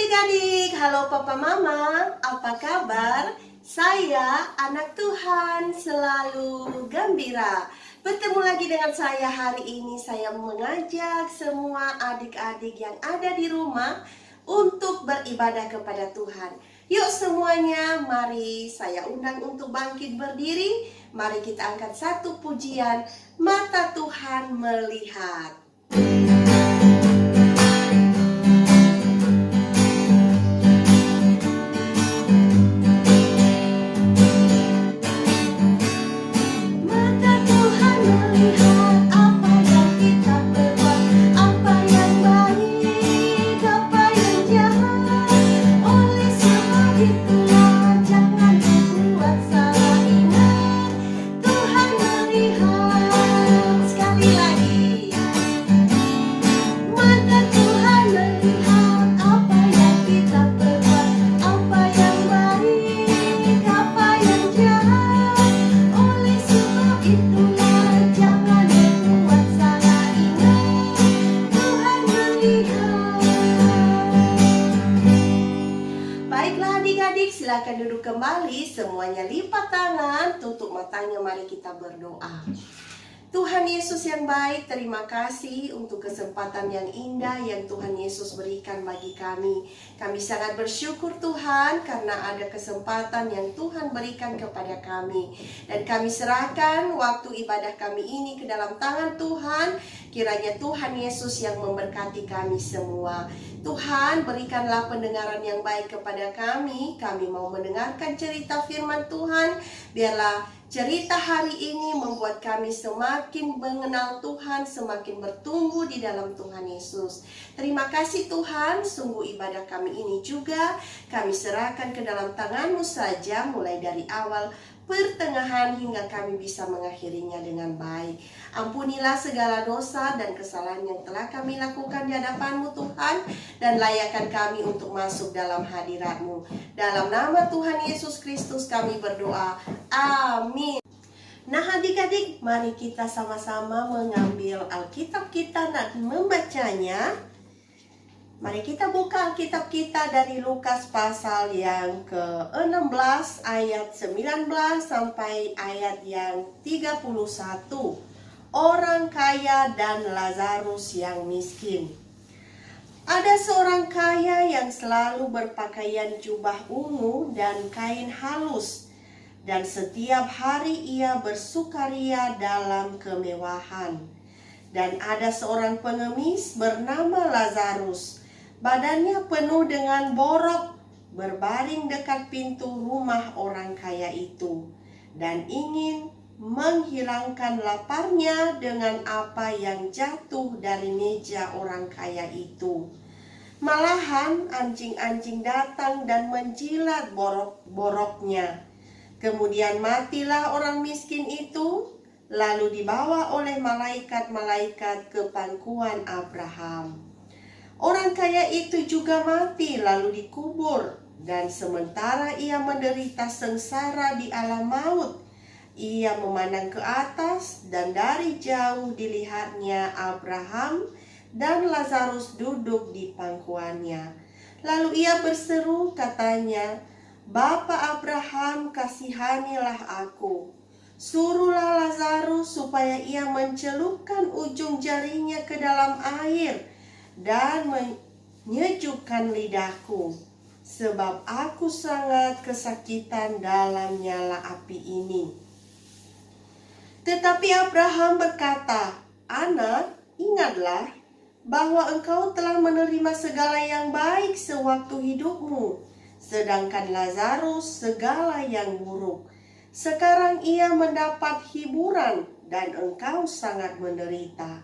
adik-adik, halo Papa Mama, apa kabar? Saya anak Tuhan selalu gembira. Bertemu lagi dengan saya hari ini. Saya mengajak semua adik-adik yang ada di rumah untuk beribadah kepada Tuhan. Yuk semuanya, mari saya undang untuk bangkit berdiri. Mari kita angkat satu pujian, Mata Tuhan Melihat. Silakan duduk kembali, semuanya lipat tangan, tutup matanya, mari kita berdoa. Tuhan Yesus yang baik, terima kasih untuk kesempatan yang indah yang Tuhan Yesus berikan bagi kami. Kami sangat bersyukur Tuhan karena ada kesempatan yang Tuhan berikan kepada kami. Dan kami serahkan waktu ibadah kami ini ke dalam tangan Tuhan. Kiranya Tuhan Yesus yang memberkati kami semua. Tuhan, berikanlah pendengaran yang baik kepada kami. Kami mau mendengarkan cerita firman Tuhan. Biarlah cerita hari ini membuat kami semakin mengenal Tuhan, semakin bertumbuh di dalam Tuhan Yesus. Terima kasih Tuhan, sungguh ibadah kami ini juga kami serahkan ke dalam tangan-Mu saja, mulai dari awal, pertengahan, hingga kami bisa mengakhirinya dengan baik. Ampunilah segala dosa dan kesalahan yang telah kami lakukan di hadapan-Mu Tuhan, dan layakkan kami untuk masuk dalam hadirat-Mu. Dalam nama Tuhan Yesus Kristus kami berdoa. Amin. Nah adik-adik, mari kita sama-sama mengambil Alkitab kita dan membacanya. Mari kita buka Alkitab kita dari Lukas pasal yang ke-16 ayat 19 sampai ayat yang 31. Orang kaya dan Lazarus yang miskin. Ada seorang kaya yang selalu berpakaian jubah ungu dan kain halus, dan setiap hari ia bersukaria dalam kemewahan. Dan ada seorang pengemis bernama Lazarus, badannya penuh dengan borok, berbaring dekat pintu rumah orang kaya itu, dan ingin menghilangkan laparnya dengan apa yang jatuh dari meja orang kaya itu. Malahan anjing-anjing datang dan menjilat borok-boroknya. Kemudian matilah orang miskin itu, lalu dibawa oleh malaikat-malaikat ke pangkuan Abraham. Orang kaya itu juga mati lalu dikubur, dan sementara ia menderita sengsara di alam maut, ia memandang ke atas, dan dari jauh dilihatnya Abraham dan Lazarus duduk di pangkuannya. Lalu ia berseru, katanya, "Bapa Abraham, kasihanilah aku. Suruhlah Lazarus supaya ia mencelupkan ujung jarinya ke dalam air dan menyejukkan lidahku, sebab aku sangat kesakitan dalam nyala api ini." Tetapi Abraham berkata, "Anak, ingatlah bahwa engkau telah menerima segala yang baik sewaktu hidupmu, sedangkan Lazarus segala yang buruk. Sekarang ia mendapat hiburan dan engkau sangat menderita.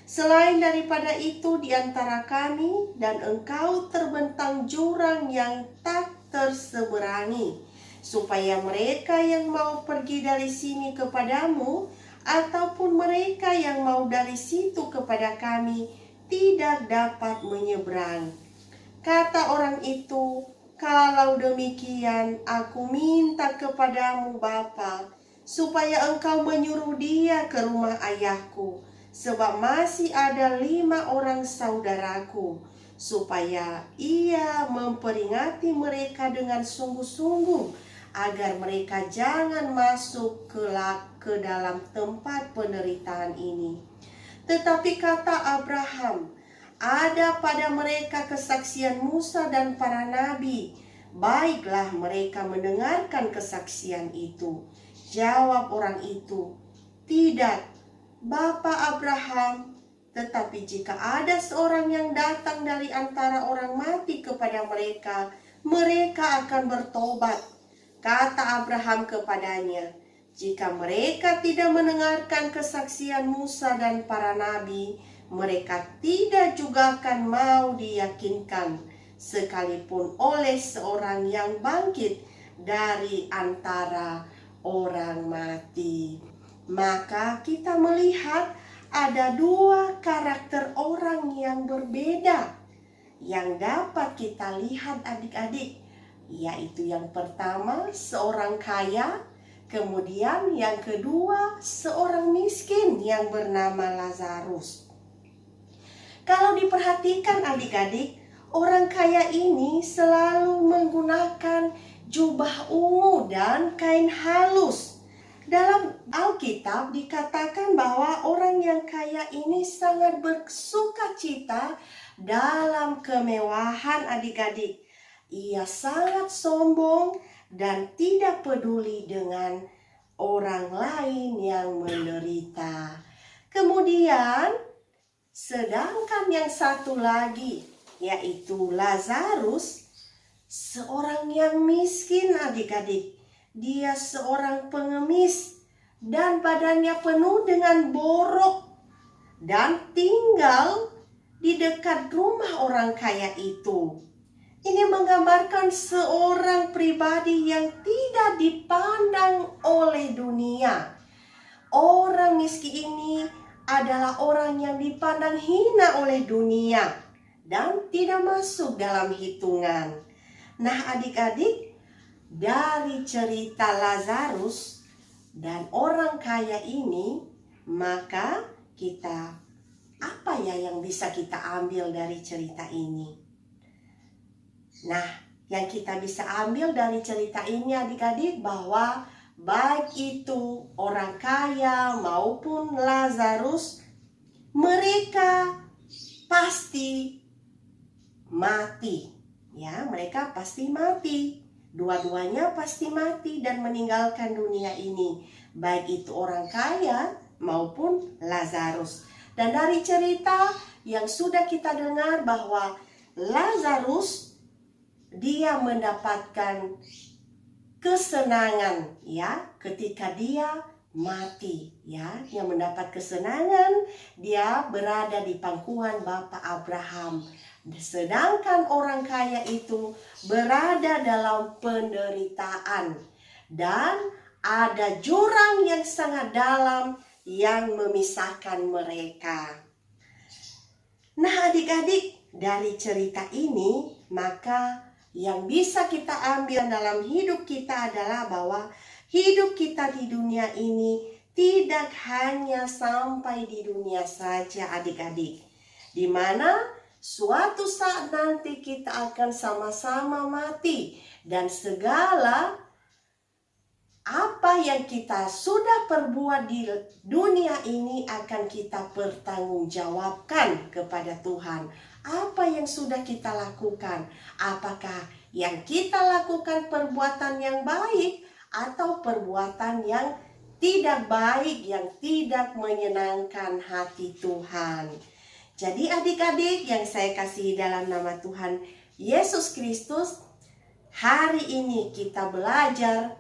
Selain daripada itu, di antara kami dan engkau terbentang jurang yang tak terseberangi, supaya mereka yang mau pergi dari sini kepadamu, ataupun mereka yang mau dari situ kepada kami, tidak dapat menyeberang." Kata orang itu, "Kalau demikian, aku minta kepadamu Bapa, supaya engkau menyuruh dia ke rumah ayahku, sebab masih ada 5 orang saudaraku. supaya ia memperingati mereka dengan sungguh-sungguh, agar mereka jangan masuk ke dalam tempat penderitaan ini. Tetapi kata Abraham, ada pada mereka kesaksian Musa dan para nabi. Baiklah mereka mendengarkan kesaksian itu. Jawab orang itu, tidak, Bapa Abraham, tetapi jika ada seorang yang datang dari antara orang mati kepada mereka, mereka akan bertobat. Kata Abraham kepadanya, jika mereka tidak mendengarkan kesaksian Musa dan para nabi, mereka tidak juga akan mau diyakinkan, sekalipun oleh seorang yang bangkit dari antara orang mati. Maka kita melihat ada dua karakter orang yang berbeda yang dapat kita lihat adik-adik, yaitu yang pertama seorang kaya, kemudian yang kedua seorang miskin yang bernama Lazarus. Kalau diperhatikan adik-adik, orang kaya ini selalu menggunakan jubah ungu dan kain halus. Dalam Alkitab dikatakan bahwa orang yang kaya ini sangat bersukacita dalam kemewahan adik-adik. Ia sangat sombong dan tidak peduli dengan orang lain yang menderita. Kemudian, sedangkan yang satu lagi, yaitu Lazarus, seorang yang miskin adik-adik. Dia seorang pengemis dan badannya penuh dengan borok dan tinggal di dekat rumah orang kaya itu. Ini menggambarkan seorang pribadi yang tidak dipandang oleh dunia. Orang miskin ini adalah orang yang dipandang hina oleh dunia dan tidak masuk dalam hitungan. Nah adik-adik, dari cerita Lazarus dan orang kaya ini, maka apa ya yang bisa kita ambil dari cerita ini? Nah, yang kita bisa ambil dari cerita ini adik-adik, bahwa baik itu orang kaya maupun Lazarus, mereka pasti mati. Ya, mereka pasti mati. Dua-duanya pasti mati dan meninggalkan dunia ini. Baik itu orang kaya maupun Lazarus. Dan dari cerita yang sudah kita dengar bahwa Lazarus, dia mendapatkan kesenangan ya ketika dia mati ya. Dia mendapat kesenangan, dia berada di pangkuan Bapa Abraham. Sedangkan orang kaya itu berada dalam penderitaan dan ada jurang yang sangat dalam yang memisahkan mereka. Nah adik-adik, dari cerita ini maka yang bisa kita ambil dalam hidup kita adalah bahwa hidup kita di dunia ini tidak hanya sampai di dunia saja adik-adik, di mana suatu saat nanti kita akan sama-sama mati dan segala apa yang kita sudah perbuat di dunia ini akan kita pertanggungjawabkan kepada Tuhan. Apa yang sudah kita lakukan? Apakah yang kita lakukan perbuatan yang baik atau perbuatan yang tidak baik, yang tidak menyenangkan hati Tuhan? Jadi adik-adik yang saya kasih dalam nama Tuhan Yesus Kristus, hari ini kita belajar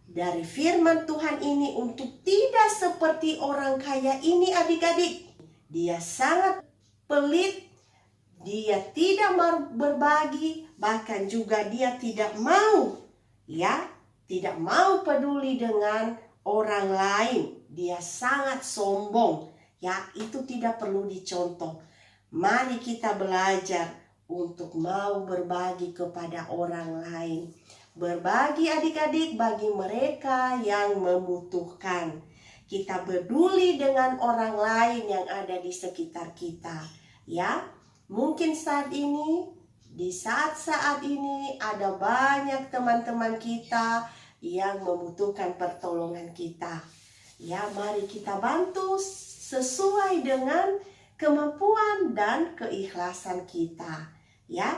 dari firman Tuhan ini untuk tidak seperti orang kaya ini adik-adik. Dia sangat pelit, dia tidak mau berbagi, bahkan juga dia tidak mau tidak mau peduli dengan orang lain. Dia sangat sombong. Itu tidak perlu dicontoh. Mari kita belajar untuk mau berbagi kepada orang lain. Berbagi adik-adik bagi mereka yang membutuhkan. Kita peduli dengan orang lain yang ada di sekitar kita. Ya, Mungkin saat ini, di saat-saat ini ada banyak teman-teman kita yang membutuhkan pertolongan kita. Ya, mari kita bantu sesuai dengan kemampuan dan keikhlasan kita. Ya.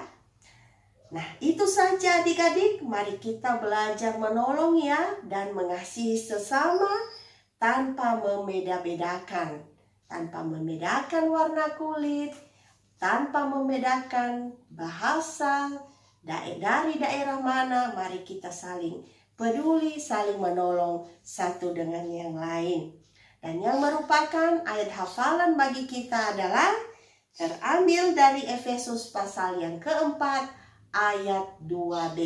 Nah, itu saja adik-adik. Mari kita belajar menolong ya dan mengasihi sesama tanpa membeda-bedakan. Tanpa membedakan warna kulit, tanpa membedakan bahasa, dari daerah mana, mari kita saling peduli, saling menolong satu dengan yang lain. Dan yang merupakan ayat hafalan bagi kita adalah terambil dari Efesus pasal yang keempat ayat 2b.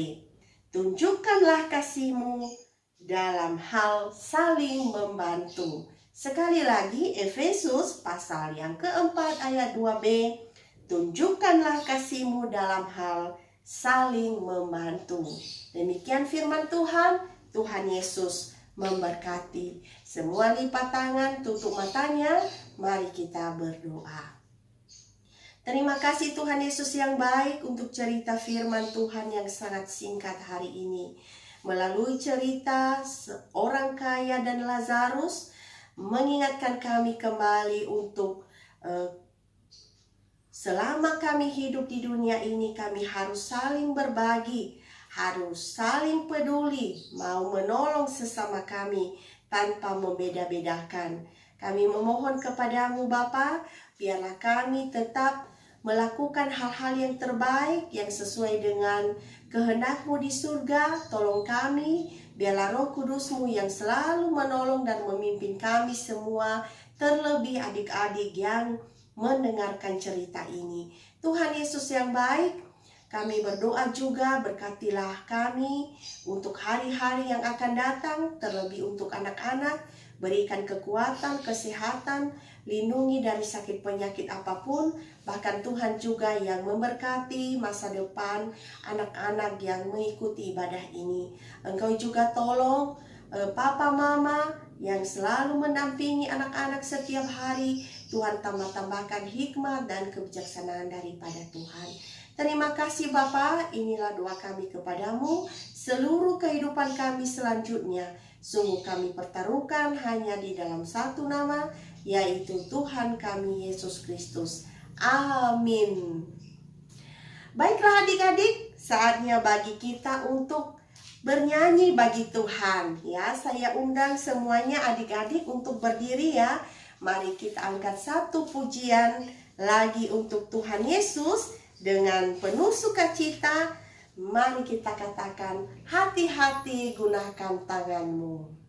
Tunjukkanlah kasihmu dalam hal saling membantu. Sekali lagi, Efesus pasal yang keempat ayat 2b. Tunjukkanlah kasihmu dalam hal saling membantu. Demikian firman Tuhan. Tuhan Yesus memberkati. Semua lipat tangan, tutup matanya. Mari kita berdoa. Terima kasih Tuhan Yesus yang baik untuk cerita firman Tuhan yang sangat singkat hari ini. Melalui cerita seorang kaya dan Lazarus, mengingatkan kami kembali untuk selama kami hidup di dunia ini, kami harus saling berbagi, harus saling peduli, mau menolong sesama kami tanpa membeda-bedakan. Kami memohon kepadamu Bapa, biarlah kami tetap melakukan hal-hal yang terbaik, yang sesuai dengan kehendak-Mu di surga. Tolong kami, biarlah Roh Kudus-Mu yang selalu menolong dan memimpin kami semua, terlebih adik-adik yang mendengarkan cerita ini. Tuhan Yesus yang baik, kami berdoa juga, berkatilah kami untuk hari-hari yang akan datang, terlebih untuk anak-anak. Berikan kekuatan, kesehatan, lindungi dari sakit penyakit apapun. Bahkan Tuhan juga yang memberkati masa depan anak-anak yang mengikuti ibadah ini. Engkau juga tolong papa mama yang selalu mendampingi anak-anak setiap hari. Tuhan tambah-tambahkan hikmat dan kebijaksanaan daripada Tuhan. Terima kasih Bapa, inilah doa kami kepadamu. Seluruh kehidupan kami selanjutnya, sungguh kami pertaruhkan hanya di dalam satu nama, yaitu Tuhan kami Yesus Kristus. Amin. Baiklah adik-adik, saatnya bagi kita untuk bernyanyi bagi Tuhan. Ya, saya undang semuanya adik-adik untuk berdiri ya. Mari kita angkat satu pujian lagi untuk Tuhan Yesus dengan penuh sukacita. Mari kita katakan, hati-hati gunakan tanganmu.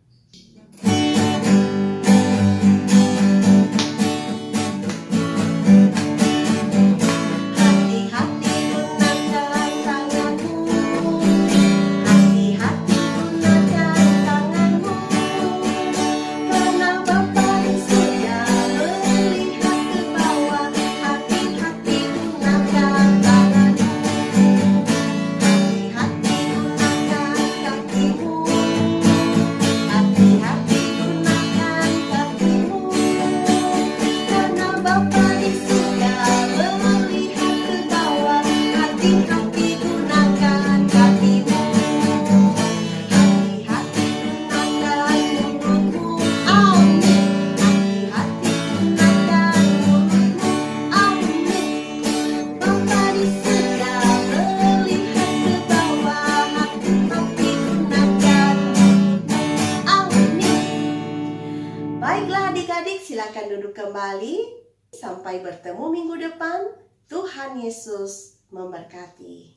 Silakan duduk kembali. Sampai bertemu minggu depan. Tuhan Yesus memberkati.